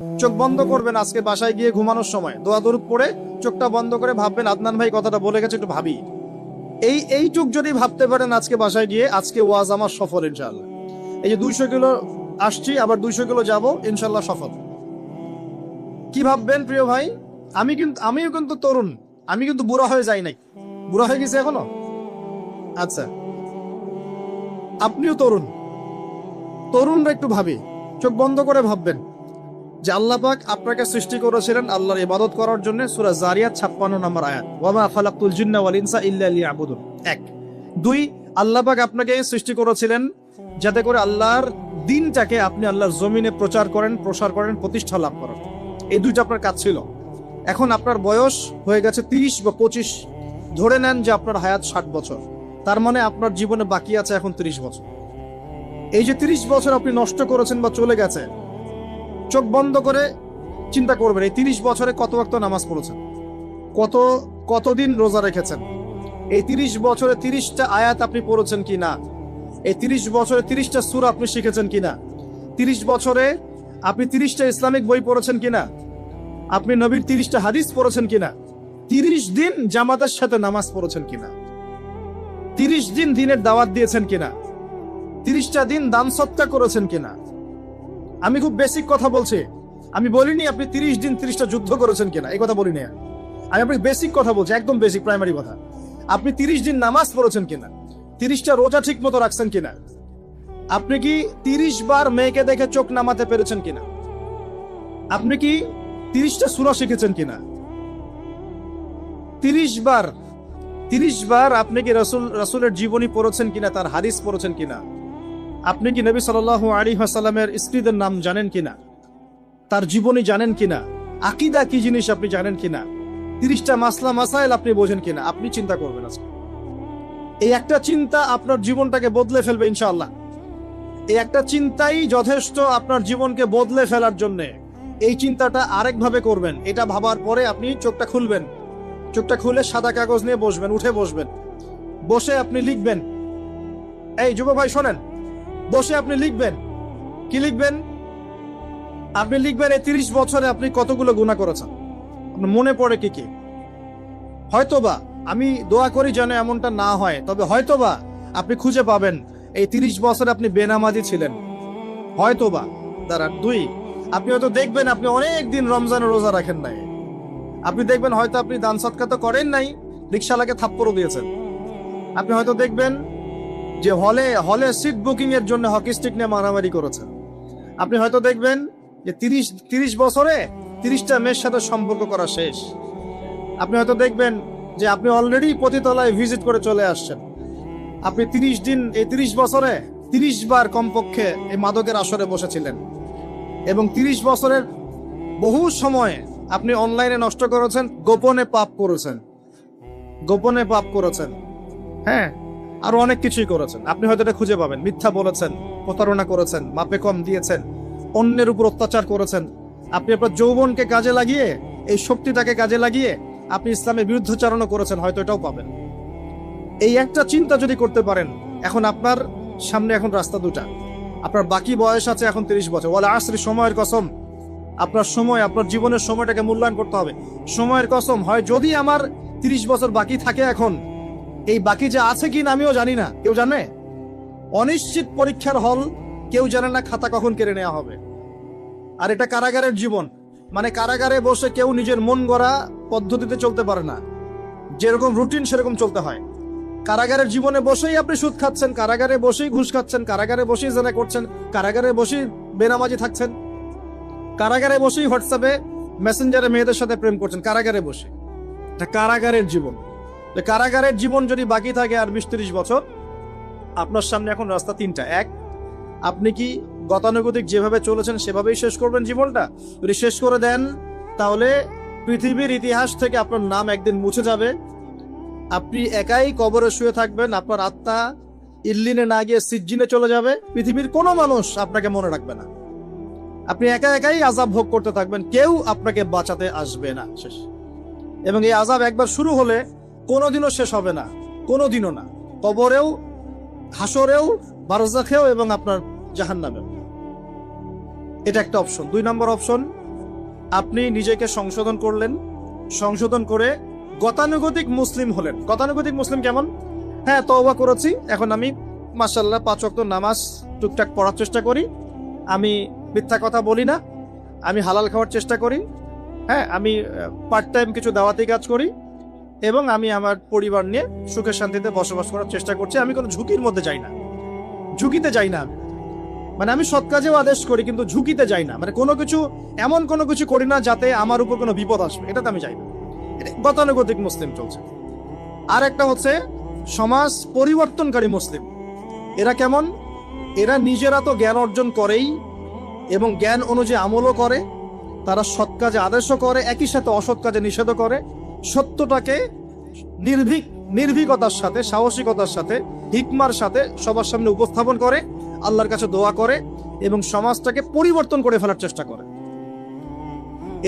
চোখ বন্ধ করবেন, আজকে বাসায় গিয়ে ঘুমানোর সময় দোয়া দরুদ পড়ে চোখটা বন্ধ করে ভাববেন আদনান ভাই কথাটা বলে গেছে, একটু ভাবি। এইটুক যদি ভাবতে পারেন আজকে বাসায় গিয়ে, আজকে ওয়াজ আমার সফল ইনশাআল্লাহ। এই যে 200 কিলো আসছি, আবার 200 কিলো যাব, ইনশাআল্লাহ সফল। কি ভাববেন প্রিয় ভাই? আমিও কিন্তু তরুণ, আমি কিন্তু বুড়া হয়ে যাই নাই। বুড়া হয়ে গেছি এখনো? আচ্ছা, আপনিও তরুণ। তরুণরা একটু ভাবি, চোখ বন্ধ করে ভাববেন যে আল্লাহ পাক আপনাকে সৃষ্টি করেছিলেন আল্লাহর ইবাদত করার জন্য। সূরা জারিয়াত 56 নম্বর আয়াত, ওয়া মা খালাকতুল জিন্না ওয়াল ইনসা ইল্লা লিয়াবুদুন। 1 2 আল্লাহ পাক আপনাকে সৃষ্টি করেছিলেন যাতে করে আল্লাহর দ্বীনটাকে আপনি আল্লাহর জমিনে প্রচার করেন, প্রসার করেন, প্রতিষ্ঠা লাভ করেন। এই দুইটা আপনার কাজ ছিল। এখন আপনার বয়স হয়ে গেছে 30 বা 25, ধরে নেন যে আপনার হায়াত 60 বছর, তার মানে আপনার জীবনে বাকি আছে এখন 30 বছর। এই যে 30 বছর আপনি নষ্ট করেছেন বা চলে গেছে, চোখ বন্ধ করে চিন্তা করবেন এই 30 বছরে কত ওয়াক্ত নামাজ পড়েছেন, কতদিন রোজা রেখেছেন, এই 30 বছরে 30টা আয়াত আপনি পড়েছেন কিনা, এই 30 বছরে 30টা সূরা আপনি শিখেছেন কিনা, 30 বছরে আপনি 30টা ইসলামিক বই পড়েছেন কিনা, আপনি নবীর 30টা হাদিস পড়েছেন কিনা, 30 দিন জামাতের সাথে নামাজ পড়েছেন কিনা, 30 দিন দিনের দাওয়াত দিয়েছেন কিনা, 30টা দিন দান সৎকা করেছেন কিনা। আমি খুব বেসিক কথা বলছি, আমি বলিনি আপনি 30 দিন 30টা যুদ্ধ করেছেন কিনা, এই কথা বলিনি। আমি আপনাকে বেসিক কথা বলছি, একদম বেসিক প্রাইমারি কথা। আপনি 30 দিন নামাজ পড়েছেন কিনা, 30টা রোজা ঠিক মতো রাখছেন কিনা, আপনি কি 30 বার মেয়েকে দেখে চোখ নামাতে পেরেছেন কিনা, আপনি কি 30টা সূরা শিখেছেন কিনা, 30 বার আপনি কি রাসূলের জীবনী পড়েছেন কিনা, তার হাদিস পড়েছেন কিনা, আপনি কি নবী সাল্লাল্লাহু আলাইহি ওয়াসাল্লামের স্ত্রীদের নাম জানেন কিনা, তার জীবনী জানেন কিনা, আকীদা কি জিনিস আপনি জানেন কিনা, 30টা মাসলা মাসাইল আপনি বোঝেন কিনা। আপনি চিন্তা করবেন আজকে, এই একটা চিন্তা আপনার জীবনটাকে বদলে ফেলবে ইনশাআল্লাহ। এই একটা চিন্তাই যথেষ্ট আপনার জীবনকে বদলে ফেলার জন্য। এই চিন্তাটা আরেকভাবে করবেন, এটা ভাবার পরে আপনি চোখটা খুলবেন, চোখটা খুলে সাদা কাগজ নিয়ে বসবেন, উঠে বসবেন, বসে আপনি লিখবেন। এই যুব ভাই শোনেন, বসে আপনি লিখবেন। কি লিখবেন? আপনি লিখবেন এই 30 বছরে আপনি কতগুলো গুনাহ করেছেন, আপনার মনে পড়ে কি কি। হয়তোবা, আমি দোয়া করি যেন এমনটা না হয়, তবে হয়তোবা আপনি খুঁজে পাবেন এই 30 বছরে আপনি বেনামাজি ছিলেন, হয়তোবা। দাঁড়ান, 2 আপনি হয়তো দেখবেন আপনি অনেক দিন রমজানের রোজা রাখেন নাই। আপনি দেখবেন হয়তো আপনি দান সদকা তো করেন নাই, রিকশাওয়ালাকে থাপ্পড়ও দিয়েছেন। আপনি হয়তো দেখবেন যে হলে সিট বুকিং এর জন্য হকি স্টিক নিয়ে মারামারি করেছেন। আপনি হয়তো দেখবেন যে 30 বছরে 30টা মেয়ের সাথে সম্পর্ক করা শেষ। আপনি হয়তো দেখবেন যে আপনি অলরেডি পতিতলায় ভিজিট করে চলে আসছেন। আপনি 30 দিন, এই 30 বছরে 30 বার কমপক্ষে এই মাদকের আসরে বসেছিলেন, এবং 30 বছরের বহু সময় আপনি অনলাইনে নষ্ট করেছেন, গোপনে পাপ করেছেন, হ্যাঁ, আরো অনেক কিছুই করেছেন। আপনি হয়তো এটা খুঁজে পাবেন। মিথ্যা বলেছেন, প্রতারণা করেছেন, মাপে কম দিয়েছেন, অন্যের উপর অত্যাচার করেছেন। আপনি আপনার যৌবনকে কাজে লাগিয়ে, এই শক্তিটাকে কাজে লাগিয়ে আপনি ইসলামের বিরুদ্ধাচরণ করেছেন, হয়তো এটাও পাবেন। এই একটা চিন্তা যদি করতে পারেন, এখন আপনার সামনে এখন রাস্তা দুটা। আপনার বাকি বয়স আছে এখন 30 বছর। ওয়াল আসরি, সময়ের কসম। আপনার সময়, আপনার জীবনের সময়টাকে মূল্যায়ন করতে হবে। সময়ের কসম, হয় যদি আমার 30 বছর বাকি থাকে, এখন এই বাকি যে আছে কিনা আমিও জানি না, কেউ জানে? অনিশ্চিত পরীক্ষার হল, কেউ জানে না খাতা কখন কেড়ে নেওয়া হবে। আর এটা কারাগারের জীবন, মানে কারাগারে বসে কেউ নিজের মন গড়া পদ্ধতিতে চলতে পারে না, যেরকম রুটিন সেরকম চলতে হয়। কারাগারের জীবনে বসেই আপনি সুদ খাচ্ছেন, কারাগারে বসেই ঘুষ খাচ্ছেন, কারাগারে বসেই জেনা করছেন, কারাগারে বসেই বেনামাজি থাকছেন, কারাগারে বসেই হোয়াটসঅ্যাপে মেসেঞ্জারে মেয়েদের সাথে প্রেম করছেন, কারাগারে বসে। এটা কারাগারের জীবন। কারাগারের জীবন যদি বাকি থাকে আর 20-30 বছর, আপনার সামনে এখন রাস্তা 3টা। 1, আপনি কি গতানুগতিক যেভাবে চলেছেন সেভাবেই শেষ করবেন জীবনটা? যদি শেষ করে দেন, তাহলে পৃথিবীর ইতিহাস থেকে আপনার নাম একদিন মুছে যাবে। আপনি একাই কবরে শুয়ে থাকবেন, আপনার আত্মা ইল্লিনে না গিয়ে সিজ্জিনে চলে যাবে। পৃথিবীর কোনো মানুষ আপনাকে মনে রাখবে না, আপনি একাই আযাব ভোগ করতে থাকবেন, কেউ আপনাকে বাঁচাতে আসবে না। শেষ। এবং এই আযাব একবার শুরু হলে কোনোদিনও শেষ হবে না, কোনোদিনও না। কবরেও, হাসরেও, বারজাখেও এবং আপনার জাহান্নামেও। এটা একটা অপশন। 2 নম্বর অপশন, আপনি নিজেকে সংশোধন করলেন, সংশোধন করে গতানুগতিক মুসলিম হলেন। গতানুগতিক মুসলিম কেমন? হ্যাঁ, তওবা করেছি, এখন আমি মাশাআল্লাহ 5 ওয়াক্ত নামাজ টুকটাক পড়ার চেষ্টা করি, আমি মিথ্যা কথা বলি না, আমি হালাল খাওয়ার চেষ্টা করি, হ্যাঁ, আমি পার্ট টাইম কিছু দাওয়াতি কাজ করি, এবং আমি আমার পরিবার নিয়ে সুখে শান্তিতে বসবাস করার চেষ্টা করছি। আমি কোনো ঝুঁকির মধ্যে যাই না, ঝুঁকিতে যাই না। মানে আমি সৎ কাজেও আদেশ করি, কিন্তু ঝুঁকিতে যাই না। মানে কোনো কিছু, এমন কোনো কিছু করি না যাতে আমার উপর কোনো বিপদ আসবে, এটাতে আমি যাই না। এটা গতানুগতিক মুসলিম চলছে। আর একটা হচ্ছে সমাজ পরিবর্তনকারী মুসলিম। এরা কেমন? এরা নিজেরা তো জ্ঞান অর্জন করেই এবং জ্ঞান অনুযায়ী আমলও করে, তারা সৎ কাজে আদেশও করে, একই সাথে অসৎ কাজে নিষেধও করে। সত্যটাকে নির্ভীকতার সাথে, সাহসিকতার সাথে, হিকমার সাথে সবার সামনে উপস্থাপন করে, আল্লাহর কাছে দোয়া করে এবং সমাজটাকে পরিবর্তন করে ফেলার চেষ্টা করে।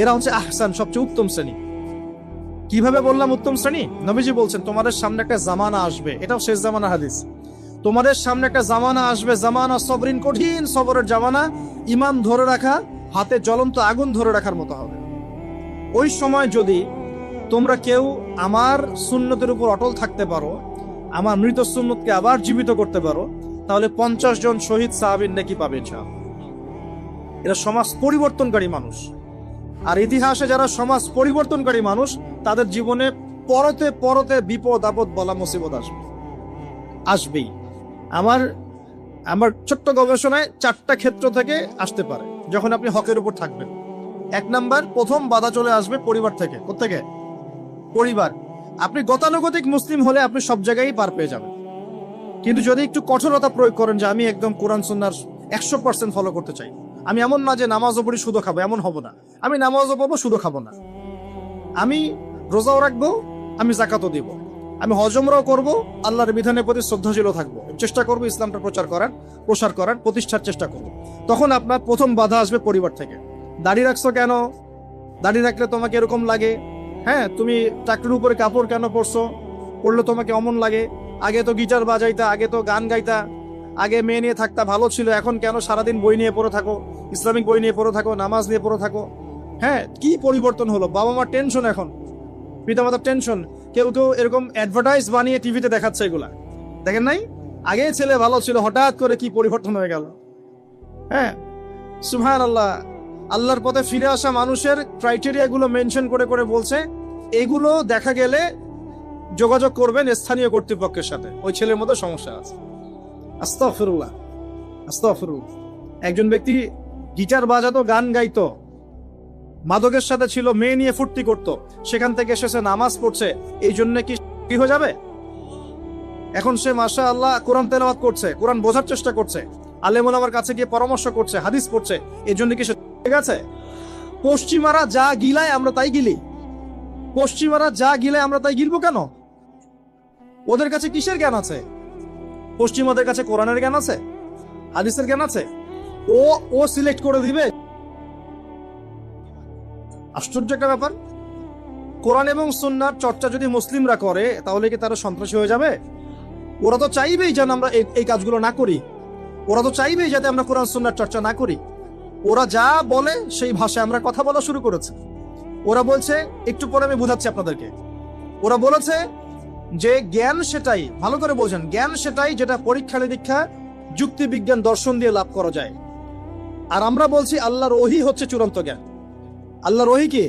এরা হচ্ছে আহসান, সবচেয়ে উত্তম শ্রেণী। কিভাবে বললাম উত্তম শ্রেণী? নবীজি বলছেন তোমাদের সামনে একটা জামানা আসবে, এটাও শেষ জামানা হাদিস। তোমাদের সামনে একটা জামানা আসবে, জামানা সবরিন, কঠিন সবরের জামানা। ঈমান ধরে রাখা হাতে জ্বলন্ত আগুন ধরে রাখার মতো হবে। ওই সময় যদি তোমরা কেউ আমার সুন্নতের উপর অটল থাকতে পারো, আমার মৃত সুন্নতকে আবার জীবিত করতে পারো, তাহলে 50 জন শহীদ সাহাবীর নেকি পাবে ইনশাআল্লাহ। এরা সমাজ পরিবর্তনকারী মানুষ। আর ইতিহাসে যারা সমাজ পরিবর্তনকারী মানুষ, তাদের জীবনে পরতে পরতে বিপদ আপদ বলা মুসিবত আসবেই। আমার ছোট্ট গবেষণায় 4টা ক্ষেত্র থেকে আসতে পারে যখন আপনি হকের উপর থাকবেন। 1 নাম্বার, প্রথম বাধা চলে আসবে পরিবার থেকে। কোত্থেকে? পরিবার। আপনি গতানুগতিক মুসলিম হলে আপনি সব জায়গায় পার পেয়ে যাবেন, কিন্তু যদি একটু কঠোরতা প্রয়োগ করেন যে আমি একদম কোরআন সুন্নাহর 100% ফলো করতে চাই, আমি এমন না যে নামাজও পড়ি শুধু খাবো, এমন হব না। আমি নামাজও পড়বো, শুধু খাবো না, আমি রোজাও রাখবো, আমি যাকাতও দিব, আমি হজ উমরাও করবো, আল্লাহর বিধানের প্রতি শ্রদ্ধাশীল থাকবো, চেষ্টা করবো ইসলামটা প্রসার করার প্রতিষ্ঠার চেষ্টা করবো। তখন আপনার প্রথম বাধা আসবে পরিবার থেকে। দাড়ি রাখছো কেন? দাড়ি রাখলে তোমাকে এরকম লাগে। হ্যাঁ, তুমি চাকরির উপরে কাপড় কেন পরলে তোমাকে অমন লাগে? আগে তো গিটার বাজাইতা, আগে তো গান গাইতা, আগে মেয়ে নিয়ে থাকতা, ভালো ছিল, এখন কেন সারাদিন বই নিয়ে পড়ে থাকো, ইসলামিক বই নিয়ে পড়ে থাকো, নামাজ নিয়ে পড়ে থাকো? হ্যাঁ, কি পরিবর্তন হলো! বাবা মার টেনশন, এখন পিতামাতার টেনশন। কেউ কেউ এরকম অ্যাডভার্টাইজ বানিয়ে টিভিতে দেখাচ্ছে, এগুলা দেখেন নাই? আগে ছেলে ভালো ছিল, হঠাৎ করে কি পরিবর্তন হয়ে গেল। হ্যাঁ, সুবহানাল্লাহ। আল্লাহর পথে ফিরে আসা মানুষের ক্রাইটেরিয়া গুলো মেনশন করে করে বলছে, এগুলো দেখা গেলে যোগাযোগ করবেন স্থানীয় কর্তৃপক্ষের সাথে, ওই ছেলের মধ্যে সমস্যা আছে। আস্তাগফিরুল্লাহ, আস্তাগফিরুল্লাহ। একজন ব্যক্তি গিটার বাজাতো, গান গাইতো, মাদকের সাথে ছিল, মেয়ে নিয়ে ফুর্তি করতো, সেখান থেকে এসেছে নামাজ পড়ছে, এই জন্য কি হয়ে যাবে? এখন সে মাশাআল্লাহ কোরআন তেলাওয়াত করছে, কোরআন বোঝার চেষ্টা করছে, আলেম ওলামার কাছে গিয়ে পরামর্শ করছে, হাদিস পড়ছে, এই জন্য কি সে ঠিক আছে? পশ্চিমারা যা গিলায় আমরা তাই গিলি। পশ্চিমারা যা গিলায় আমরা তাই গিলবো কেন? ওদের কাছে কিসের জ্ঞান আছে? পশ্চিমাদের কাছে কোরআনের জ্ঞান আছে, হাদিসের জ্ঞান আছে। ও সিলেক্ট করে দিবে। আশ্চর্য একটা ব্যাপার। কোরআন এবং সুন্নাহর চর্চা যদি মুসলিমরা করে, তাহলে কি তারা সন্ত্রাসী হয়ে যাবে? ওরা তো চাইবেই যেন আমরা এই কাজগুলো না করি। ওরা তো চাইবেই যাতে আমরা কোরআন সুন্নাহর চর্চা না করি। ওরা যা বলে সেই ভাষায় আমরা কথা বলা শুরু করেছি। ওরা বলছে, একটু পরে আমি বুঝাচ্ছি আপনাদেরকে, ওরা বলেছে যে জ্ঞান সেটাই, ভালো করে বোঝেন, জ্ঞান সেটাই যেটা পরীক্ষা নিরীক্ষা, যুক্তি বিজ্ঞান, দর্শন দিয়ে লাভ করা যায়। আর আমরা বলছি আল্লাহর ওহী হচ্ছে চূড়ান্ত জ্ঞান। আল্লাহর ওহী কি?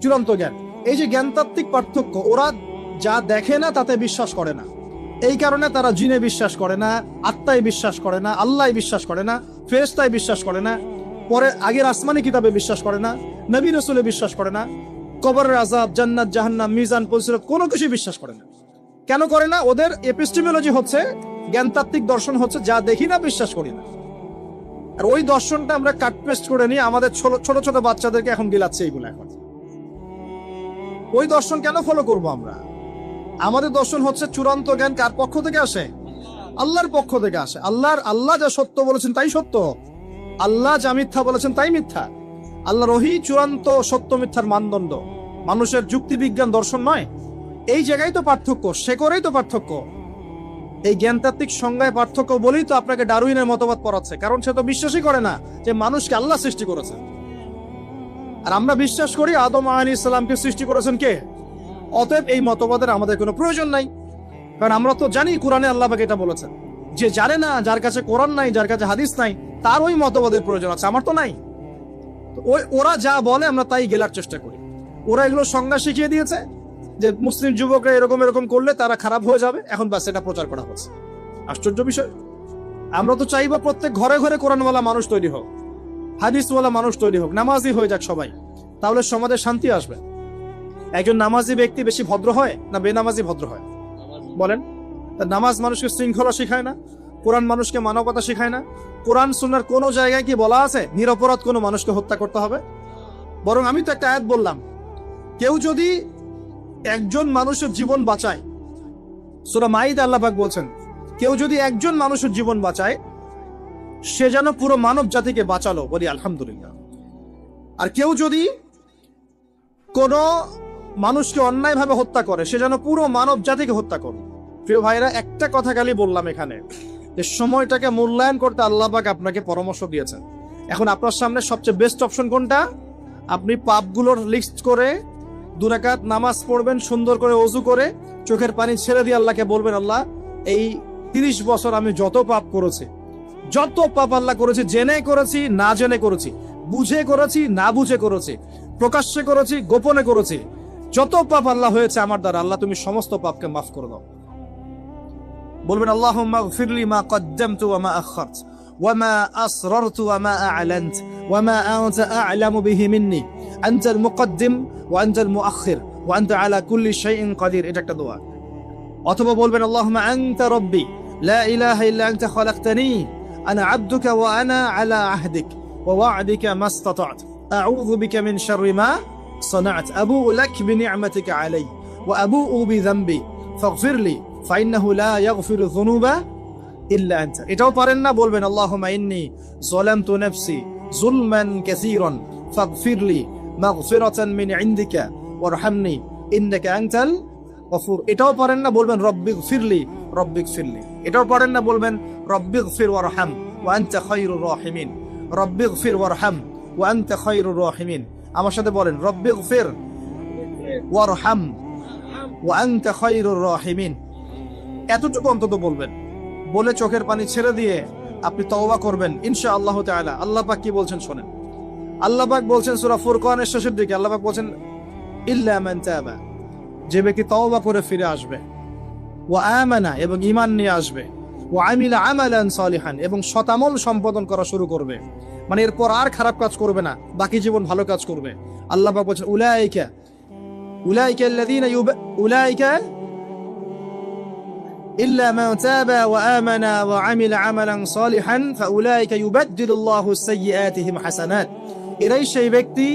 চূড়ান্ত জ্ঞান। এই যে জ্ঞানতাত্ত্বিক পার্থক্য, ওরা যা দেখে না তাতে বিশ্বাস করে না, এই কারণে তারা জিনে বিশ্বাস করে না, আত্মায় বিশ্বাস করে না, আল্লাহ বিশ্বাস করে না, ফেরেশতায় বিশ্বাস করে না, পরে আগের আসমানি কিতাবে বিশ্বাস করে না, নবী রাসূলে বিশ্বাস করে না, কবরের আযাব, জান্নাত জাহান্নাম, মিজান, পরিসিরাত কোনো কিছু বিশ্বাস করে না। কেন করে না? ওদের এপিস্টেমোলজি হচ্ছে, জ্ঞানতাত্ত্বিক দর্শন হচ্ছে যা দেখি না বিশ্বাস করি না। আর ওই দর্শনটা আমরা কাট পেস্ট করে নিয়ে আমাদের ছোট ছোট বাচ্চাদেরকে এখন গিলাচ্ছে এইগুলো। এখন ওই দর্শন কেন ফলো করব আমরা? আমাদের দর্শন হচ্ছে চূড়ান্ত জ্ঞান কার পক্ষ থেকে আসে? আল্লাহর পক্ষ থেকে আসে। আল্লাহ যা সত্য বলেছেন তাই সত্য, আল্লাহ যা মিথ্যা বলেছেন তাই মিথ্যা। আল্লাহর ওহী চূড়ান্ত সত্য মিথ্যার মানদণ্ড, মানুষের যুক্তি বিজ্ঞান দর্শন নয়। এই জায়গায় তো পার্থক্য, সে করেই তো পার্থক্য। এই জ্ঞানতাত্ত্বিক সংজ্ঞায় পার্থক্য বলেই তো আপনাকে ডারউইনের মতবাদ পড়াচ্ছে, কারণ সে তো বিশ্বাসই করে না যে মানুষকে আল্লাহ সৃষ্টি করেছে। আর আমরা বিশ্বাস করি আদম আলাইহিস সালামকে সৃষ্টি করেছেন কে? অতএব এই মতবাদের আমাদের কোনো প্রয়োজন নাই, কারণ আমরা তো জানি কোরআনে আল্লাহ পাক এটা বলেছেন। যে জানে না, যার কাছে কোরআন নাই, যার কাছে হাদিস নাই, তার ওই মতবাদের প্রয়োজন আছে, আমার তো নাই। ওরা যা বলে আমরা তাই গেলার চেষ্টা করি। ওরা এগুলো সংজ্ঞা শিখিয়ে দিয়েছে যে মুসলিম যুবকরা এরকম এরকম করলে তারা খারাপ হয়ে যাবে, এখন ব্যাস এটা প্রচার করা হচ্ছে। আশ্চর্য বিষয়। আমরা তো চাইবো প্রত্যেক ঘরে ঘরে কোরআনওয়ালা মানুষ তৈরি হোক, হাদিসওয়ালা মানুষ তৈরি হোক, নামাজি হয়ে যাক সবাই, তাহলে সমাজে শান্তি আসবে। একজন নামাজি ব্যক্তি বেশি ভদ্র হয় না বেনামাজি ভদ্র হয়? বলেন। নামাজ মানুষকে শৃঙ্খলা শেখায় না, কোরআন মানুষকে মানবতা শেখায় না। কোরআন সুন্নাহর কোনো জায়গায় কি বলা আছে নিরপরাধ কোনো মানুষকে হত্যা করতে হবে? বরং আমি তো একটা আয়াত বললাম, কেউ যদি একজন মানুষের জীবন বাঁচায়, সূরা মাইদা আল্লাহ পাক বলছেন, কেউ যদি একজন মানুষের জীবন বাঁচায় সে যেন পুরো মানব জাতিকে বাঁচালো, বলি আলহামদুলিল্লাহ। আর কেউ যদি কোনো মানুষকে অন্যায়ভাবে হত্যা করে সে যেন পুরো মানব জাতিকে হত্যা করে। প্রিয় ভাইরা, একটা কথা খালি বললাম এখানে, যে সময়টাকে মূল্যায়ন করতে আল্লাহ পাক আপনাকে পরামর্শ দিয়েছেন। এখন আপনার সামনে সবচেয়ে বেস্ট অপশন কোনটা? আপনি পাপগুলোর লিস্ট করে 2 রাকাত নামাজ পড়বেন, সুন্দর করে ওযু করে চোখের পানি ছেড়ে দিয়ে আল্লাহকে বলবেন, আল্লাহ এই 30 বছর আমি যত পাপ করেছি, যত পাপ আল্লাহ করেছি, জেনে করেছি না জেনে করেছি, বুঝে করেছি না বুঝে করেছি, প্রকাশ্যে করেছি গোপনে করেছি, যত পাপ আল্লাহ হয়েছে আমার দ্বারা, আল্লাহ তুমি সমস্ত পাপকে মাফ করে দাও। বলবেন আল্লাহুম্মা গফিরলি মা কদ্দামতু ওয়া মা আখখারতু ওয়া মা আসরারতু ওয়া মা আ'লানতু ওয়া মা আনতা আ'লামু বিহি মিন্নি আনতাল মুকদ্দিম ওয়া আনতাল মুআখির ওয়া আনতা আলা কুল্লি শাইইন কাদির। এটা একটা দোয়া। অথবা বলবেন আল্লাহুম্মা আনতা রাব্বি লা ইলাহা ইল্লা আনতা খালাকতানি আনা আবদুকা ওয়া আনা আলা আহদিক ওয়া ওয়া'দিকা মাস্তাতা'তু আউযু বিকা মিন শাররি মা صنعت أبوء لك بنعمتك علي وأبوء بذنبي فاغفر لي فإنه لا يغفر الذنوب إلا أنت। এটাও পারেন না, বলবেন আল্লাহুম্মা ইন্নী যালামতু নাফসি যুলমান কাসীরান ফাগফির লি মাগফিরাতান মিন ইনদিকা ওয়ারহামনি ইন্নাকা আনতাল গফুর। এটাও পারেন না, বলবেন রব্বিগফিরলি রব্বিগফিরলি। এটাও পারেন না, বলবেন রব্বিগফির ওয়ারহাম ওয়া আনতা খায়রুর রাহিমিন। রব্বিগফির ওয়ারহাম ওয়া আনতা খায়রুর রাহিমিন। আমার সাথে বলেন রব্বিগফির ওয়ারহাম ওয়া আনতা খায়রুর রাহিমিন। এতটুকু অন্তত বলবেন, বলে চোখের পানি ছেড়ে দিয়ে আপনি তওবা করবেন ইনশাআল্লাহ তাআলা। আল্লাহ পাক কি বলছেন শোনেন। আল্লাহ পাক বলছেন সূরা ফুরকানের শেষের দিকে, আল্লাহ পাক বলছেন ইল্লা মান তাবা, যে ব্যক্তি তওবা করে ফিরে আসবে, ওয়া আমানা এবং ঈমান নিয়ে আসবে, ওয়া আমিলা আমালান সালিহান এবং সৎ আমল সম্পাদন করা শুরু করবে, মানে এরপর আর খারাপ কাজ করবে না, বাকি জীবন ভালো কাজ করবে। আল্লাহ পাক বলছেন উলাইকা আল্লাযীনা উলাইকা ইল্লা মান তাবা ওয়া আমানা ওয়া আমিলা আমালান সালিহান ফাউলাইকা ইউবাদদিলুল্লাহু সাইয়্যাতিহিম হাসানাত। এরাই সেই ব্যক্তি,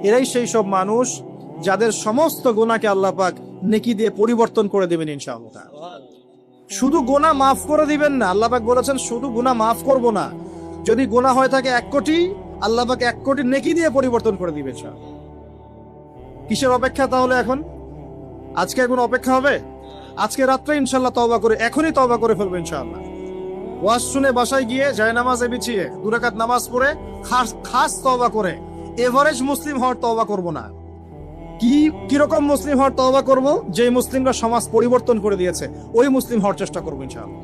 এরাই সেই সব মানুষ যাদের সমস্ত গুনাহকে আল্লাহ পাক নেকি দিয়ে পরিবর্তন করে দেবেন ইনশাআল্লাহ। শুধু গুনাহ মাফ করে দিবেন না, আল্লাহ পাক বলেছেন শুধু গুনাহ মাফ করব না, যদি গুনাহ হয় থাকে 1 কোটি, আল্লাহ পাক 1 কোটি নেকি দিয়ে পরিবর্তন করে দিবেন। কিসের অপেক্ষা তাহলে? এখন আজকে এখন অপেক্ষা হবে? আজকে রাত্রে ইনশাআল্লাহ তওবা করে, এখনই তওবা করে ফেলবো ইনশাআল্লাহ। ওয়াজ শুনে বাসায় গিয়ে জায়নামাজে বিছিয়ে 2 রাকাত নামাজ পড়ে খাস তওবা করে, এভারেজ মুসলিম হওয়ার তওবা করব না। কিরকম মুসলিম হওয়ার তওবা করব? যে মুসলিমরা সমাজ পরিবর্তন করে দিয়েছে ওই মুসলিম হওয়ার চেষ্টা করবো ইনশাআল্লাহ।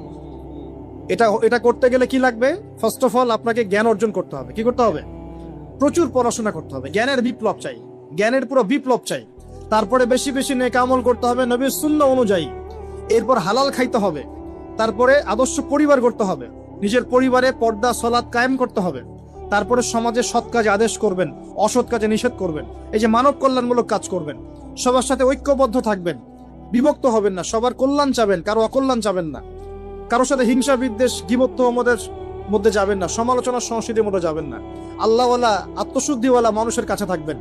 এটা করতে গেলে কি লাগবে? ফার্স্ট অফ অল আপনাকে জ্ঞান অর্জন করতে হবে। কি করতে হবে? প্রচুর পড়াশোনা করতে হবে। জ্ঞানের বিপ্লব চাই, জ্ঞানের পুরো বিপ্লব চাই। তারপরে বেশি বেশি নেক আমল করতে হবে নবীর সুন্নাহ অনুযায়ী। এরপর হালাল খাইতে হবে। তারপরে আদর্শ পরিবার করতে হবে, নিজের পরিবারে পর্দা সালাত কায়েম করতে হবে। তারপরে সমাজে সৎ কাজে আদেশ করবেন, অসৎ কাজে নিষেধ করবেন। এই যে মানব কল্যাণমূলক কাজ করবেন, সবার সাথে ঐক্যবদ্ধ থাকবেন, বিভক্ত হবেন না, সবার কল্যাণ চাবেন, কারো অকল্যাণ চাবেন না, কারোর সাথে হিংসা বিদ্বেষ গীবত তহমতের মধ্যে যাবেন না, সমালোচনা সংস্কৃতির মধ্যে যাবেন না। আল্লাহওয়ালা আত্মশুদ্ধিওয়ালা মানুষের কাছে থাকবেন,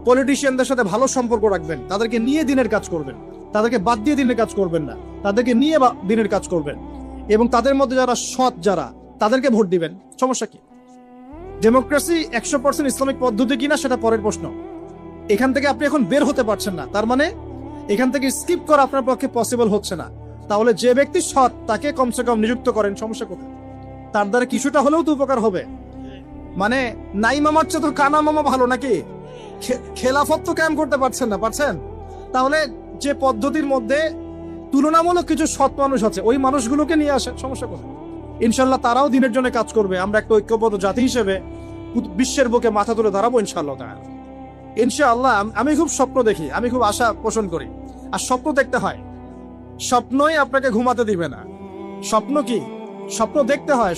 পলিটিশিয়ানদের সাথে ভালো সম্পর্ক রাখবেন, তাদেরকে নিয়ে দিনের কাজ করবেন, তাদেরকে বাদ দিয়ে দিনের কাজ করবেন না, তাদেরকে নিয়ে দিনের কাজ করবেন। এবং তাদের মধ্যে যারা সৎ, যারা তাদেরকে ভোট দিবেন। সমস্যা কি? ডেমোক্রেসি 100% ইসলামিক পদ্ধতি কিনা সেটা পরের প্রশ্ন। এখান থেকে আপনি এখন বের হতে পারছেন না, তার মানে এখান থেকে স্কিপ করা আপনার পক্ষে পসিবল হচ্ছে না। তাহলে যে ব্যক্তি সৎ তাকে কমসে কম নিযুক্ত করেন। সমস্যা কোথায়? তার দ্বারা কিছুটা হলেও তো উপকার হবে। মানে নাই মামার চেয়ে তো কানা মামা ভালো নাকি? খেলাফত তো কায়েম করতে পারছেন না, পারছেন? তাহলে যে পদ্ধতির মধ্যে তুলনামূলক কিছু সৎ মানুষ আছে ওই মানুষগুলোকে নিয়ে আসেন, সমস্যা কোথায়? ইনশাল্লাহ তারাও দিনের জন্য কাজ করবে, আমরা একটা ঐক্যবদ্ধ জাতি হিসেবে বিশ্বের বুকে মাথা তুলে দাঁড়াবো ইনশাআল্লাহ তাআলা। ইনশাআল্লাহ আমি খুব স্বপ্ন দেখি, আমি খুব আশা পোষণ করি। আর স্বপ্ন দেখতে হয়, স্বপ্নই আপনাকে ঘুমাতে দিবে না। স্বপ্ন কি? স্বপ্ন দেখতে হয়,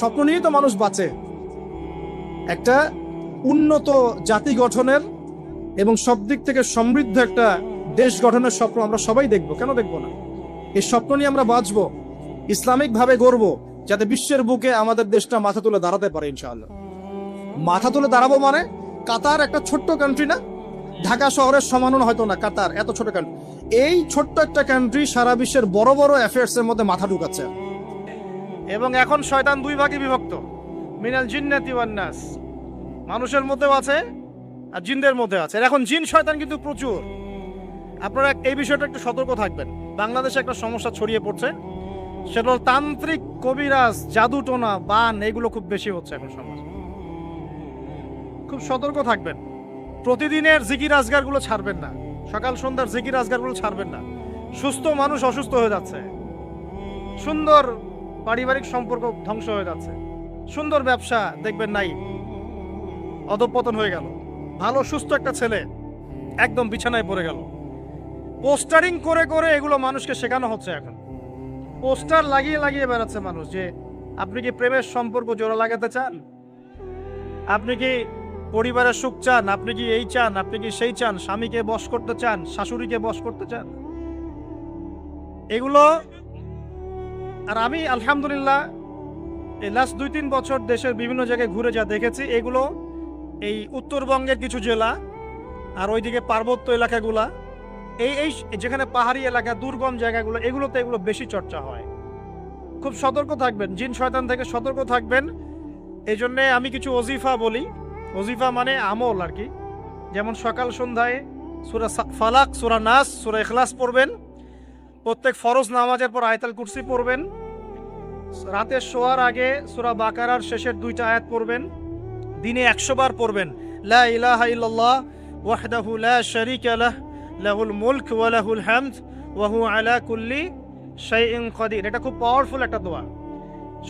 স্বপ্ন নিয়েই তো মানুষ বাঁচে। একটা উন্নত জাতি গঠনের এবং সব দিক থেকে সমৃদ্ধ একটা দেশ গঠনের স্বপ্ন আমরা সবাই দেখবো, কেন দেখবো না? এই স্বপ্ন নিয়ে আমরা বাঁচবো, ইসলামিক ভাবে গড়বো, যাতে বিশ্বের বুকে আমাদের দেশটা মাথা তুলে দাঁড়াতে পারে ইনশাআল্লাহ। মাথা তুলে দাঁড়াবো মানে কাতার একটা ছোট্ট কান্ট্রি না, ঢাকা শহরের সমানও হয়তো না কাতার, এত ছোট কান্ট্রি। এই ছোট্ট একটা কান্ট্রি সারা বিশ্বের বড় বড় অ্যাফেয়ার্স এর মধ্যে মাথা ঢুকাচ্ছে। এবং এখন শয়তান দুই ভাগে বিভক্ত, মিনাল জিন্নাতি ওয়ান নাস, মানুষের মধ্যেও আছে আর জিনদের মধ্যে আছে। এখন জিন শয়তান কিন্তু প্রচুর। আপনারা এই বিষয়টা একটু সতর্ক থাকবেন। বাংলাদেশে একটা সমস্যা ছড়িয়ে পড়ছে, সেটা হল তান্ত্রিক, কবিরাজ, জাদুটোনা, বান, এগুলো খুব বেশি হচ্ছে এখন সমাজে। খুব সতর্ক থাকবেন। প্রতিদিনের জিকির আজগারগুলো ছাড়বেন না, সকাল সন্ধ্যার জিকির আজগারগুলো ছাড়বেন না। সুস্থ মানুষ অসুস্থ হয়ে যাচ্ছে, সুন্দর পারিবারিক সম্পর্ক ধ্বংস হয়ে যাচ্ছে, সুন্দর ব্যবসা দেখবেন নাই, অধঃপতন হয়ে গেল। ভালো সুস্থ একটা ছেলে একদম বিছানায় পড়ে গেল। পোস্টারিং করে করে এগুলো মানুষকে শেখানো হচ্ছে। এখন পোস্টার লাগিয়ে লাগিয়ে বেড়াচ্ছে মানুষ যে আপনি কি প্রেমের সম্পর্ক জোড়া লাগাতে চান, আপনি কি পরিবারের সুখ চান, আপনি কি এই চান, আপনি কি সেই চান, স্বামীকে বশ করতে চান, শাশুড়িকে বশ করতে চান, এগুলো। আর আমি আলহামদুলিল্লাহ এই লাস্ট 2-3 বছর দেশের বিভিন্ন জায়গায় ঘুরে যা দেখেছি, এগুলো এই উত্তরবঙ্গের কিছু জেলা আর ওইদিকে পার্বত্য এলাকাগুলা, এই যেখানে পাহাড়ি এলাকা, দুর্গম জায়গাগুলো, এগুলোতে এগুলো বেশি চর্চা হয়। খুব সতর্ক থাকবেন, জিন শয়তান থেকে সতর্ক থাকবেন। এই জন্যে আমি কিছু ওজিফা বলি। ওজিফা মানে আমল আর কি। যেমন সকাল সন্ধ্যায় সূরা ফালাক, সূরা নাস, সূরা ইখলাস পড়বেন। প্রত্যেক ফরজ নামাজের পর আয়াতুল কুরসি পড়বেন। রাতে শোয়ার আগে সূরা বাকারার শেষের 2টা আয়াত পড়বেন। দিনে 100 বার পড়বেন লা ইলাহা ইল্লাল্লাহ ওয়াহদাহু লা শারীকা লাহ লাহুল মুলক ওয়া লাহুল হামদ ওয়া হুয়া আলা কুল্লি শাইইন কাদির। এটা খুব পাওয়ারফুল একটা দোয়া।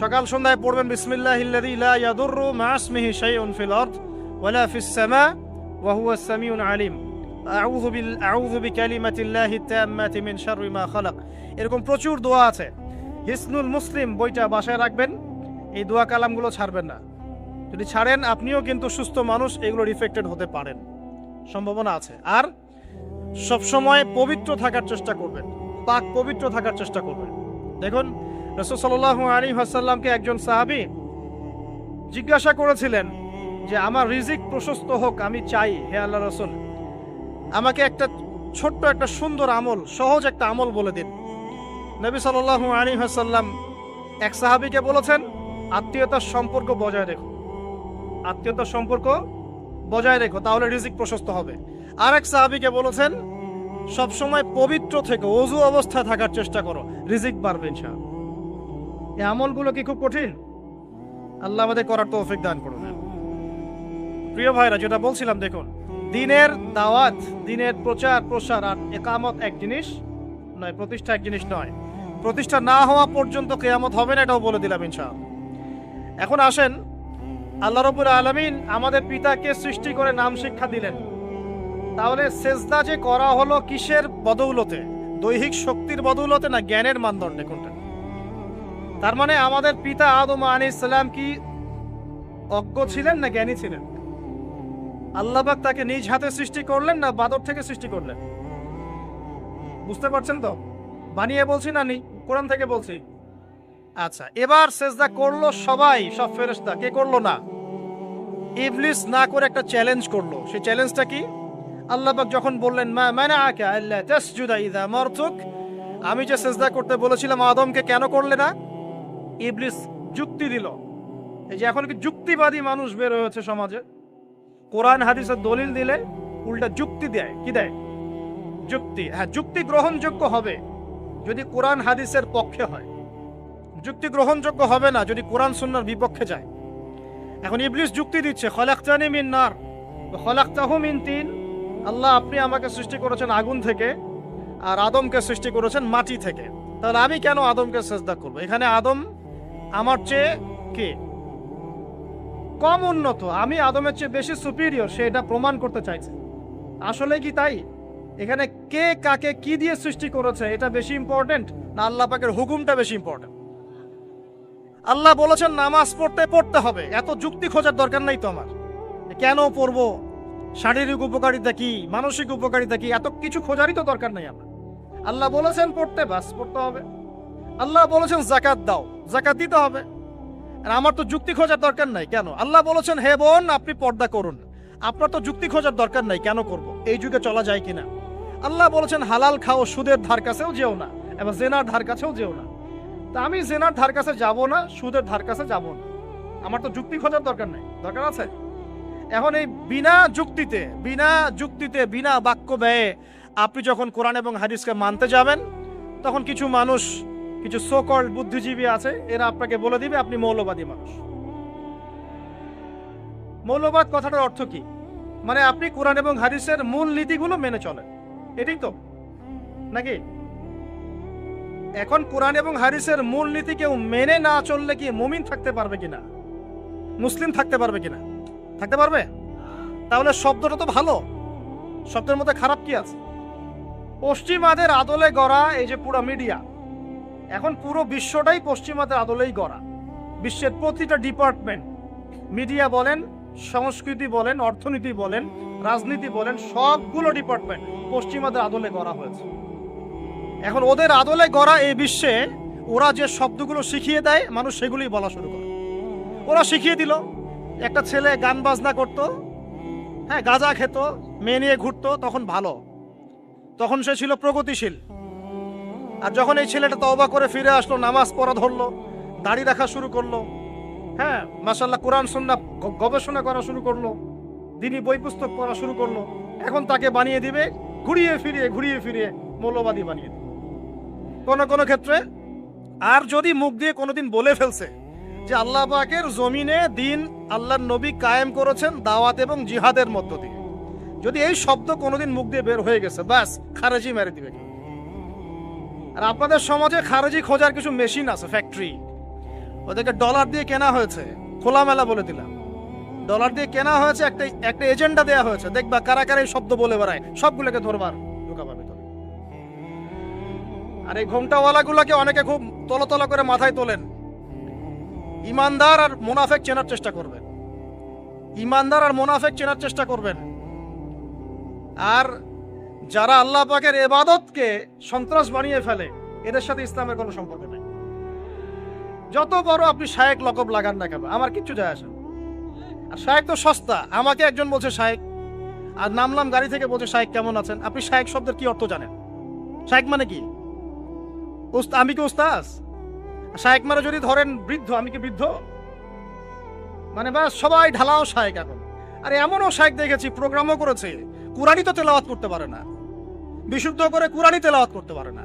সকাল সন্ধ্যায় পড়বেন বিসমিল্লাহিল্লাযী লা ইয়াদুররু মা ইসমিহি শাইউন ফিল আরদ ওয়া লা ফিস সামা ওয়া হুয়াস সামিউল আলিম। আউযু বিকালিমাতিল্লাহি তাম্মাতি মিন শাররি মা খালাক। এরকম প্রচুর দোয়া আছে। হিসনুল মুসলিম বইটা বাসায় রাখবেন, এই দোয়া কালামগুলো ছাড়বেন না। যদি ছাড়েন আপনিও কিন্তু সুস্থ মানুষ, এগুলোর ইফেক্টেড হতে পারেন, সম্ভাবনা আছে। আর সবসময় পবিত্র থাকার চেষ্টা করবেন, পাক পবিত্র থাকার চেষ্টা করবেন। দেখুন রাসূল সাল্লাল্লাহু আলাইহি ওয়াসাল্লামকে একজন সাহাবী জিজ্ঞাসা করেছিলেন যে আমার রিজিক প্রশস্ত হোক, আমি চাই হে আল্লাহর রাসূল, আমাকে একটা ছোট্ট একটা সুন্দর আমল, সহজ একটা আমল বলে দিন। নবী সাল্লাল্লাহু আলাইহি ওয়াসাল্লাম এক সাহাবীকে বলেছেন আত্মীয়তার সম্পর্ক বজায় রেখো, আত্মীয়তার সম্পর্ক বজায় রেখো, তাহলে রিজিক প্রশস্ত হবে। আর এক সাহাবীকে বলেছেন সবসময় পবিত্র থেকে ওযু অবস্থায় থাকার চেষ্টা করো, রিজিক বাড়বে ইনশাআল্লাহ। এই আমলগুলো কি খুব কঠিন? আল্লাহ আমাদের করার তৌফিক দান করুন। প্রিয় ভাইরা, যেটা বলছিলাম, দেখুন দিনের দাওয়াত, দিনের প্রচার প্রসার আর ইকামত এক জিনিস নয়, প্রতিষ্ঠা এক জিনিস নয়। প্রতিষ্ঠা না হওয়া পর্যন্ত কিয়ামত হবে না, এটাও বলে দিলাম ইনশাআল্লাহ। এখন আসেন, আল্লাহ রাব্বুল আলামিন আমাদের পিতাকে সৃষ্টি করে নাম শিক্ষা দিলেন, তাহলে সেজদা যে করা হলো কিসের বদৌলতে? দৈহিক শক্তির বদৌলতে না জ্ঞানের মানদণ্ডে? কোনটা? তার মানে আমাদের পিতা আদম আলাইহিস সালাম কি অজ্ঞ ছিলেন না জ্ঞানী ছিলেন? আল্লাহ পাক তাকে নিজ হাতে সৃষ্টি করলেন না বাদর থেকে সৃষ্টি করলেন? বুঝতে পারছেন তো? বানিয়ে বলছি না নি, কোরআন থেকে বলছি। আচ্ছা, এবার সেজদা করলো সবাই, সব ফেরেশতা। কে করলো না? ইবলিস না করে একটা চ্যালেঞ্জ করলো। সেই চ্যালেঞ্জটা কি? আল্লাহ পাক যখন বললেন মা মানাআকা আল্লা তাসজুদা ইযা মারতুক, আমি যে সেজদা করতে বলেছিলাম আদমকে কেন করলে না? ইবলিস যুক্তি দিল। এই যে এখন কি যুক্তিবাদী মানুষ বের হয়েছে সমাজে, কোরআন হাদিসের দলিল দিলে উল্টা যুক্তি দেয়। কি দেয়? যুক্তি। হ্যাঁ, যুক্তি গ্রহণযোগ্য হবে যদি কোরআন হাদিসের পক্ষে হয়, যুক্তি গ্রহণযোগ্য হবে না যদি কোরআন সুন্নাহর বিপক্ষে যায়। এখন ইবলিস যুক্তি দিচ্ছে খলাকতানি মিন নার, খলাকতাহু মিন তিন, আল্লাহ আপনি আমাকে সৃষ্টি করেছেন আগুন থেকে, আর আদমকে সৃষ্টি করেছেন মাটি থেকে। তাহলে আমি কেন আদমকে সেজদা করব? এখানে আদম আমার চেয়ে কি কম উন্নত, আমি আদমের চেয়ে বেশি সুপিরিয়র, সে এটা প্রমাণ করতে চাইছে। আসলে কি তাই? এখানে কে কাকে কি দিয়ে সৃষ্টি করেছে এটা বেশি ইম্পর্টেন্ট না আল্লাহ পাকের হুকুমটা বেশি ইম্পর্টেন্ট? আল্লাহ বলেছেন নামাজ পড়তে হবে, এত যুক্তি খোঁজার দরকার নাই তো আমার। কেন পড়বো, শারীরিক উপকারিতা কি, মানসিক উপকারিতা কি, এত কিছু খোঁজারই তো দরকার নাই আমার। আল্লাহ বলেছেন পড়তে, বাস পড়তে হবে। আল্লাহ বলেছেন যাকাত দাও, যাকাত দিতে হবে। আর আমার তো যুক্তি খোঁজার দরকার নাই। কেন? আল্লাহ বলেছেন হে বোন আপনি পর্দা করুন, আপনার তো যুক্তি খোঁজার দরকার নাই কেন করব, এই যুগে চলা যায় কিনা। আল্লাহ বলেছেন হালাল খাও, সুদের ধার কাছেও যেও না, এবং জেনার ধার কাছেও যেও না। তা আমি জেনার ধার কাছে যাব না, সুদের ধার কাছে যাব না, আমার তো যুক্তি খোঁজার দরকার নাই। দরকার আছে? এখন এই বিনা যুক্তিতে বিনা বাক্য ব্যয়ে আপনি যখন কোরআন এবং হাদিসকে মানতে যাবেন, তখন কিছু মানুষ, কিছু সোকল বুদ্ধিজীবী আছে, এরা আপনাকে বলে দিবে আপনি মৌলবাদী মানুষ। মৌলবাদ কথাটার অর্থ কি? মানে আপনি কোরআন এবং হাদিসের মূল নীতিগুলো মেনে চলেন, এটাই তো নাকি? এখন কোরআন এবং হাদিসের মূল নীতি কেউ মেনে না চললে কি মুমিন থাকতে পারবে কিনা, মুসলিম থাকতে পারবে কিনা? থাকতে পারবে? তাহলে শব্দটা তো ভালো, শব্দের মধ্যে খারাপ কি আছে? পশ্চিমাদের আদলে গড়া এই যে পুরো মিডিয়া, এখন পুরো বিশ্বটাই পশ্চিমাদের আদলেই গড়া। বিশ্বের প্রতিটা ডিপার্টমেন্ট, মিডিয়া বলেন, সংস্কৃতি বলেন, অর্থনীতি বলেন, রাজনীতি বলেন, সবগুলো ডিপার্টমেন্ট পশ্চিমাদের আদলে গড়া হয়েছে। এখন ওদের আদলে গড়া এই বিশ্বে ওরা যে শব্দগুলো শিখিয়ে দেয় মানুষ সেগুলোই বলা শুরু করে। ওরা শিখিয়ে দিল, একটা ছেলে গান বাজনা করতো, হ্যাঁ গাঁজা খেত, মেয়ে নিয়ে ঘুরতো, তখন ভালো, তখন সে ছিল প্রগতিশীল। আর যখন এই ছেলেটা তওবা করে ফিরে আসলো, নামাজ পড়া ধরলো, দাড়ি রাখা শুরু করলো, হ্যাঁ মাশাআল্লাহ কোরআন সুন্নাহ গবেষণা করা শুরু করলো, দিনী বই পুস্তক পড়া শুরু করলো, এখন তাকে বানিয়ে দিবে ঘুরিয়ে ফিরিয়ে মৌলবাদী বানিয়ে দিবে কোন ক্ষেত্রে। আর যদি মুখ দিয়ে কোনোদিন বলে ফেলছে যে আল্লাহ পাকের জমিনে দিন আল্লাহর নবী কায়েম করেছেন দাওয়াত এবং জিহাদের মধ্য দিয়ে, যদি এই শব্দ কোনোদিন মুখ দিয়ে বের হয়ে গেছে, ব্যাস খারেজি মেরে দিবে। আর আপনাদের সমাজে খারেজি খোঁজার কিছু মেশিন আছে, ফ্যাক্টরি, ওদেরকে ডলার দিয়ে কেনা হয়েছে, খোলামেলা বলে দিলাম, ডলার দিয়ে কেনা হয়েছে, একটা এজেন্ডা দেওয়া হয়েছে, দেখবা কারা কারা এই শব্দ বলে বেড়ায়, সবগুলোকে ধরবার ঢুকাবা ভিতরে। আর এই ঘোমটাওয়ালাগুলোকে অনেকে খুব তলতলা করে মাথায় তোলেন, ইমানদার আর মুনাফেক চেনার চেষ্টা করবেন, ইমানদার আর মুনাফেক চেনার চেষ্টা করবেন। আর যারা আল্লাহ পাকের ইবাদতকে সন্ত্রাস বানিয়ে ফেলে, এদের সাথে ইসলামের কোনো সম্পর্ক নেই। যত বড় আপনি শায়েক লকব লাগান না কেন, আমার কিচ্ছু যায় আসে না। আর শায়েক তো সস্তা, আমাকে একজন বলছে শায়েক, আর নামলাম গাড়ি থেকে, বলছে শায়েক কেমন আছেন। আপনি শায়েক শব্দের কি অর্থ জানেন? শায়েক মানে কি? আমি কি উস্তাজ? শায়েক মানে যদি ধরেন বৃদ্ধ, আমি কি বৃদ্ধ? মানে ব্যাস সবাই ঢালাও শায়েক এখন। আর এমনও শায়েক দেখেছি প্রোগ্রামও করেছে, কুরআনই তো তেলাওয়াত করতে পারে না, বিশুদ্ধ করে কুরআনই তেলাওয়াত করতে পারে না।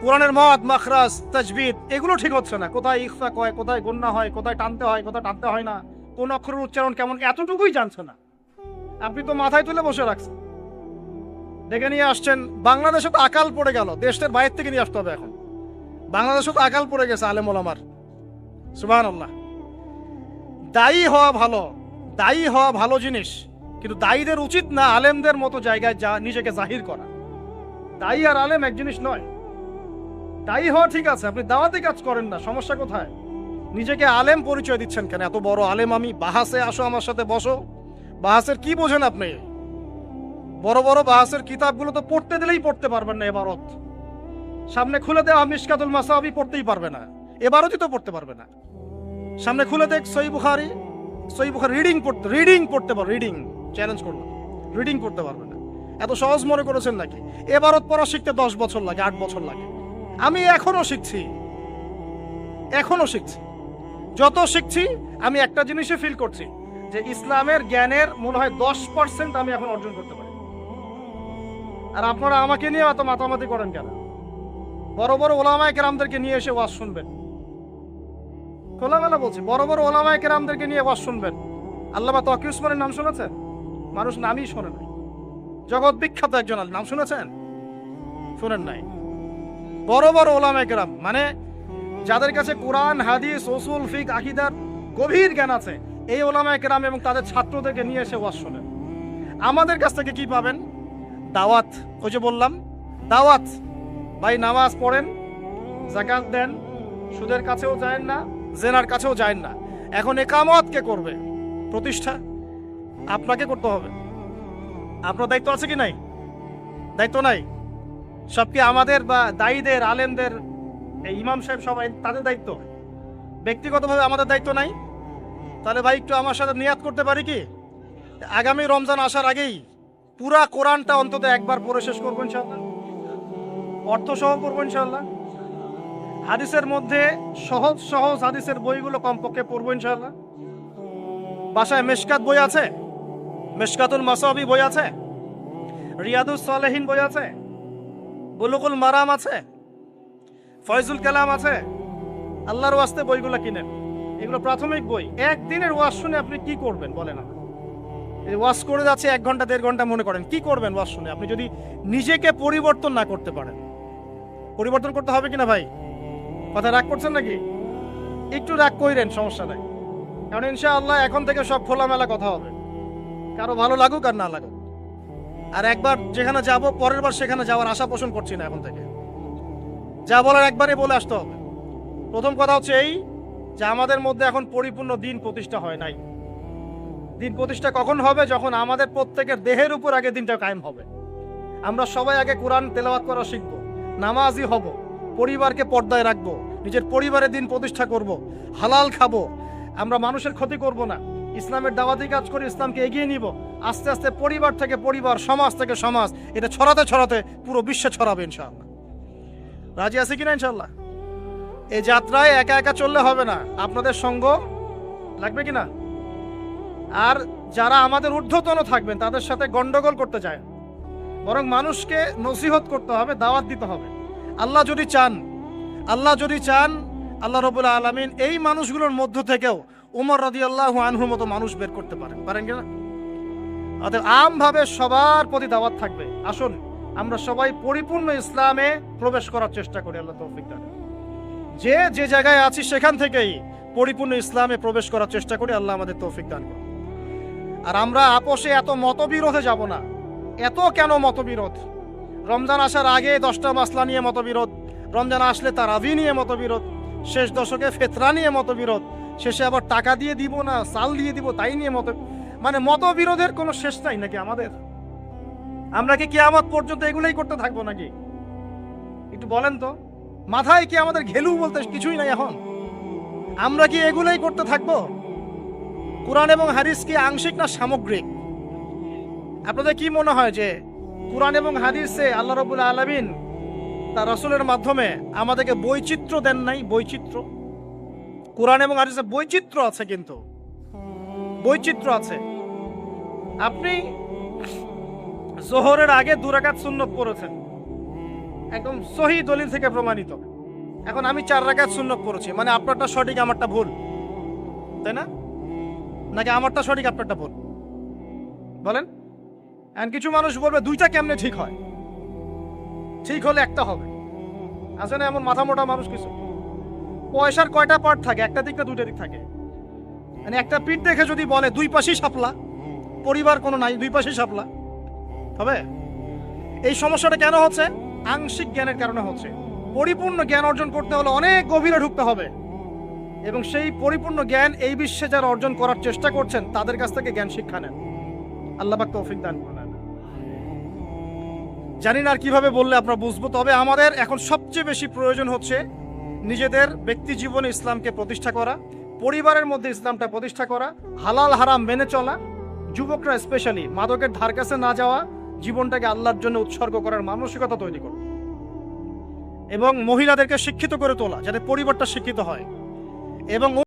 কোরআনের মদ মাখরাজ তাজবিদ এগুলো ঠিক হচ্ছে না, কোথায় ইখফা কয়, কোথায় গুন্না হয়, কোথায় টানতে হয়, কোথায় টানতে হয় না, কোন অক্ষরের উচ্চারণ কেমন, এতটুকুই জানছে না। আপনি তো মাথায় তুলে বসে রাখছেন, ডেকে নিয়ে আসছেন। বাংলাদেশে তো আকাল পড়ে গেল, দেশের বাইরে থেকে নিয়ে আসতে হবে এখন। বাংলাদেশে তো আকাল পড়ে গেছে আলেম ওলামার, সুবহানাল্লাহ। দায়ী হওয়া ভালো জিনিস, কিন্তু দায়ীদের উচিত না আলেমদের মতো জায়গায় নিজেকে জাহির করা। দায়ী আর আলেম এক জিনিস নয়। দায়ী হওয়া ঠিক আছে, আপনি দাওয়াতে কাজ করেন না, সমস্যা কোথায়? নিজেকে আলেম পরিচয় দিচ্ছেন কেন? এত বড় আলেম আমি, বাহাসে আসো, আমার সাথে বসো। বাহাসের কি বোঝেন আপনি? বড় বড় বাহাসের কিতাবগুলো তো পড়তে দিলেই পড়তে পারবেন না। এবারত সামনে খুলে দেওয়া মিশকাতুল মাসাবি পড়তেই পারবে না, এবারতই তো পড়তে পারবে না। সামনে খুলে দেখ সহিহ বুখারী রিডিং পড়তে পারবে, রিডিং চ্যালেঞ্জ করলাম, রিডিং পড়তে পারবে না। এত সহজ মনে করেছেন নাকি? এবারত পড়া শিখতে 10 বছর লাগে, 8 বছর লাগে। আমি এখনো শিখছি। যত শিখছি আমি একটা জিনিসে ফিল করছি যে ইসলামের জ্ঞানের মনে হয় 10% আমি এখন অর্জন করতে পারি। আর আপনারা আমাকে নিয়ে এত মাতামাতি করেন কেন? বড় বড় ওলামায়ে কেরামদেরকে নিয়ে এসে ওয়াজ শুনবেন, খোলামেলা বলছি, বড় বড় ওলামায়ে কেরামদেরকে নিয়ে ওয়াজ শুনবেন। আল্লামা তকি উসমানের নাম শুনেছেন? মানুষ নামই শোনে নাই। জগৎ বিখ্যাত একজন আলেম, নাম শুনেছেন? শুনেন নাই? বড় বড় ওলামায়ে কেরাম, মানে যাদের কাছে কোরআন, হাদিস, উসুল, ফিকহ, আকীদার গভীর জ্ঞান আছে, এই ওলামায়ে কেরাম এবং তাদের ছাত্রদেরকে নিয়ে এসে ওয়াজ শোনেন। আমাদের কাছ থেকে কি পাবেন? দাওয়াত। ওই যে বললাম দাওয়াত, ভাই নামাজ পড়েন, যাকাত দেন, সুদের কাছেও যায়েন না, জেনার কাছেও যায়েন না। এখন ইকামত কে করবে? প্রতিষ্ঠা আপনাকে করতে হবে। আপনার দায়িত্ব আছে কি নাই? দায়িত্ব নাই? সব কি আমাদের বা দায়ীদের, আলেমদের, এই ইমাম সাহেব সবাই তাদের দায়িত্ব? ব্যক্তিগতভাবে আমাদের দায়িত্ব নাই? তাহলে ভাই একটু আমার সাথে নিয়াত করতে পারি কি, আগামী রমজান আসার আগেই পুরা কোরআনটা অন্তত একবার পড়ে শেষ করবো ইনশাআল্লাহ, অর্থ সহ পড়বো ইনশাআল্লাহ। হাদিসের মধ্যে সহজ সহজ হাদিসের বইগুলো কমপক্ষে পড়বো ইনশাআল্লাহ। বাসায় মেশকাত বই আছে, মেশকাতুল মাসাবি বই আছে, রিয়াদুস সালেহিন বই আছে, বুলুগুল মারাম আছে, ফয়জুল কালাম আছে। আল্লাহর ওয়াস্তে বইগুলো কিনেন, এগুলো প্রাথমিক বই। একদিনের ওয়াজ শুনে আপনি কি করবেন বলেন? এই ওয়াজ করে যাচ্ছে 1 ঘন্টা 1.5 ঘন্টা, মনে করেন কি করবেন ওয়াজ শুনে? আপনি যদি নিজেকে পরিবর্তন না করতে পারেন। পরিবর্তন করতে হবে কিনা ভাই? কথা রাগ করছেন নাকি? একটু রাগ কইরেন, সমস্যা নাই, কারণ ইনশাআল্লাহ এখন থেকে সব খোলামেলা কথা হবে, কারো ভালো লাগুক আর না লাগুক। আর একবার যেখানে যাব, পরের বার সেখানে যাওয়ার আশা পোষণ করছি না। এখন থেকে যা বলার একবারে বলে আসতে হবে। প্রথম কথা হচ্ছে এই যে আমাদের মধ্যে এখন পরিপূর্ণ দিন প্রতিষ্ঠা হয় নাই। দিন প্রতিষ্ঠা কখন হবে? যখন আমাদের প্রত্যেকের দেহের উপর আগে দিনটা কায়েম হবে। আমরা সবাই আগে কোরআন তেলাওয়াত করা শিখব, নামাজি হব, পরিবারকে পর্দায় রাখবো, নিজের পরিবারের দিন প্রতিষ্ঠা করব, হালাল খাবো, আমরা মানুষের ক্ষতি করব না, ইসলামের দাওয়াতি কাজ করে ইসলামকে এগিয়ে নিব। আস্তে আস্তে পরিবার থেকে পরিবার, সমাজ থেকে সমাজ, এটা ছড়াতে ছড়াতে পুরো বিশ্বে ছড়াবে ইনশাআল্লাহ। রাজি আছে কিনা ইনশাআল্লাহ? এই যাত্রায় একা একা চললে হবে না, আপনাদের সঙ্গ লাগবে কিনা? আর যারা আমাদের ঊর্ধ্বতন থাকবেন তাদের সাথে গন্ডগোল করতে চায়, বরং মানুষকে নসিহত করতে হবে, দাওয়াত দিতে হবে। আল্লাহ যদি চান, আল্লাহ রাব্বুল আলামিন এই মানুষগুলোর মধ্য থেকেও উমর রাদিয়াল্লাহু আনহুর মতো মানুষ বের করতে পারেন কিনা? অতএব আমভাবে সবার প্রতি দাওয়াত থাকবে। আসুন আমরা সবাই পরিপূর্ণ ইসলামে প্রবেশ করার চেষ্টা করি। আল্লাহ তৌফিক দান। যে জায়গায় আছি সেখান থেকেই পরিপূর্ণ ইসলামে প্রবেশ করার চেষ্টা করি। আল্লাহ আমাদের তৌফিক দান করুন। আর আমরা আপোষে এত মতবিরোধে যাব না। এত কেন মতবিরোধ? রমজান আসার আগে 10টা মাসলা নিয়ে মতবিরোধ, রমজান আসলে তারাবি নিয়ে মতবিরোধ, শেষ দশকে ফিতরা নিয়ে মতবিরোধ, শেষে আবার টাকা দিয়ে দিব না চাল দিয়ে দিব তাই নিয়ে মানে মতবিরোধের কোনো শেষ নাই নাকি আমাদের? আমরা কি কিয়ামত পর্যন্ত এগুলাই করতে থাকবো নাকি? একটু বলেন তো, মাথায় কি আমাদের ঘেলু বলতে কিছুই নাই এখন? আমরা কি এগুলাই করতে থাকবো? কোরআন এবং হাদিস কি আংশিক না সামগ্রিক? আপনাদের কি মনে হয় যে কোরআন এবং হাদিসে আল্লাহ রাব্বুল আলামিন তার রাসূলের মাধ্যমে আমাদেরকে বৈচিত্র্য দেন নাই? বৈচিত্র্য, কোরআন এবং হাদিসে বৈচিত্র্য আছে, কিন্তু বৈচিত্র্য আছে। আপনি যোহরের আগে 2 রাকাত সুন্নত পড়েছেন, একদম সহিহ দলিল থেকে প্রমাণিত। এখন আমি 4 রাকাত সুন্নত পড়েছি, মানে আপনারটা সঠিক আমারটা ভুল, তাই না? নাকি আমারটা সঠিক আপনারটা ভুল? বলেন। আর কিছু মানুষ বলবে 2টা কেমনে ঠিক হয়? ঠিক হলে একটা হবে। আছে না এমন মাথা মোটা মানুষ কিছু? পয়সার কয়টা পার্ট থাকে? একটা দিক না 2টা দিক থাকে? মানে একটা পিঠ দেখে যদি বলে 2 পাশেই শাপলা, পরিবার কোনো নাই, 2 পাশেই শাপলা হবে? এই সমস্যাটা কেন হচ্ছে? আংশিক জ্ঞানের কারণে হচ্ছে। পরিপূর্ণ জ্ঞান অর্জন করতে হলে অনেক গভীরে ঢুকতে হবে, এবং সেই পরিপূর্ণ জ্ঞান এই বিশ্বে যারা অর্জন করার চেষ্টা করছেন তাদের কাছ থেকে জ্ঞান শিক্ষা নেন। আল্লাহ পাক তৌফিক দান করুন। জানি না আর কিভাবে বললে আপনারা বুঝবো। তবে আমাদের এখন সবচেয়ে বেশি প্রয়োজন হচ্ছে নিজেদের ব্যক্তি জীবনে ইসলামকে প্রতিষ্ঠা করা, পরিবারের মধ্যে ইসলামটা প্রতিষ্ঠা করা, হালাল হারাম মেনে চলা, যুবকরা স্পেশালি মাদকের ধার কাছে না যাওয়া, জীবনটাকে আল্লাহর জন্য উৎসর্গ করার মানসিকতা তৈরি করা, এবং মহিলাদেরকে শিক্ষিত করে তোলা যাতে পরিবারটা শিক্ষিত হয়, এবং